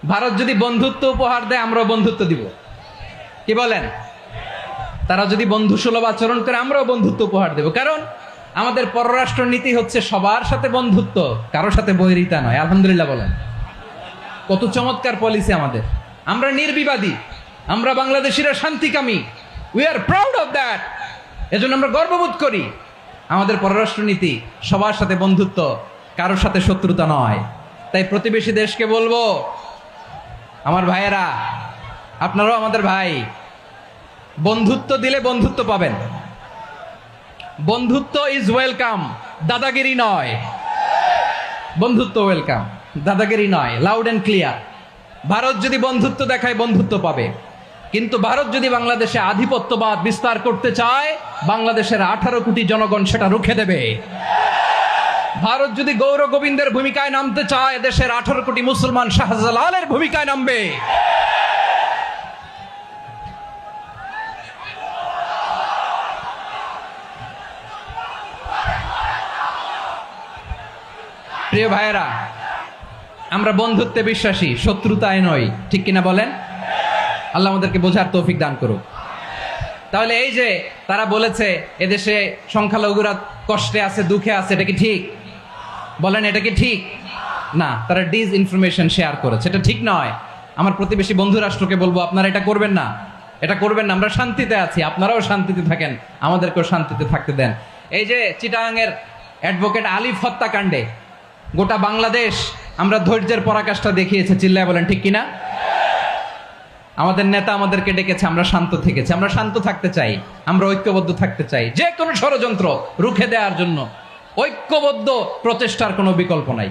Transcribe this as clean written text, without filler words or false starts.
ভারত যদি বন্ধুত্ব উপহার দেয় আমরাও বন্ধুত্ব দিব, কি বলেন? তারা যদি বন্ধু সুলভ আচরণ করে আমরাও বন্ধুত্ব উপহার দেব। কারণ আমাদের পররাষ্ট্র নীতি হচ্ছে সবার সাথে বন্ধুত্ব, কারোর সাথে বৈরিতা নয়। আলহামদুলিল্লাহ বলেন, কত চমৎকার পলিসি আমাদের। আমরা নির্বিবাদী, আমরা বাংলাদেশিরা শান্তিকামী, we are proud of that. এজন্য আমরা গর্ববোধ করি। আমাদের পররাষ্ট্র নীতি সবার সাথে বন্ধুত্ব, কারোর সাথে শত্রুতা নয়। তাই প্রতিবেশী দেশকে বলবো, আমার ভাইয়েরা, আপনারাও আমাদের ভাই, বন্ধুত্ব দিলে বন্ধুত্ব পাবেন। বন্ধুত্ব ইজ ওয়েলকাম, দাদাগিরি নয়। বন্ধুত্ব ওয়েলকাম, দাদাগিরি নয়, লাউড এন্ড ক্লিয়ার। ভারত যদি বন্ধুত্ব দেখায় বন্ধুত্ব পাবে, কিন্তু ভারত যদি বাংলাদেশে আধিপত্যবাদ বিস্তার করতে চায়, বাংলাদেশের 18 কোটি জনগণ সেটা রুখে দেবে। ভারত যদি গৌর গোবিন্দের ভূমিকায় নামতে চায়, দেশের 18 কোটি মুসলমান শাহজালালের ভূমিকায় নামবে। প্রিয় ভাইয়েরা, আমরা বন্ধুত্বে বিশ্বাসী, শত্রুতায় নই, ঠিক কিনা বলেন? আল্লাহ আমাদেরকে বোঝার তৌফিক দান করুক। তাহলে এই যে তারা বলেছে এদেশে সংখ্যালঘুরা কষ্টে আছে, দুঃখে আছে, এটা কি ঠিক? বলেন, এটা কি ঠিক? না, তারা ডিস ইনফরমেশন শেয়ার করেছে, এটা ঠিক নয়। আমার প্রতিবেশী বন্ধু রাষ্ট্রকে বলবো, আপনারা এটা করবেন না, এটা করবেন না। আমরা শান্তিতে আছি, আপনারাও শান্তিতে থাকেন, আমাদেরকেও শান্তিতে থাকতে দেন। এই যে চিটাগাংয়ের অ্যাডভোকেট আলিফ হত্যাকাণ্ডে গোটা বাংলাদেশ আমরা ধৈর্যের পরাকাষ্ঠা দেখিয়েছে, চিল্লায় বলেন ঠিক কিনা? আমাদের নেতা আমাদেরকে ডেকেছে, আমরা শান্ত থেকেছি। আমরা শান্ত থাকতে চাই, আমরা ঐক্যবদ্ধ থাকতে চাই। যে কোনো ষড়যন্ত্র রুখে দেওয়ার জন্য ঐক্যবদ্ধ প্রচেষ্টার কোনো বিকল্প নাই।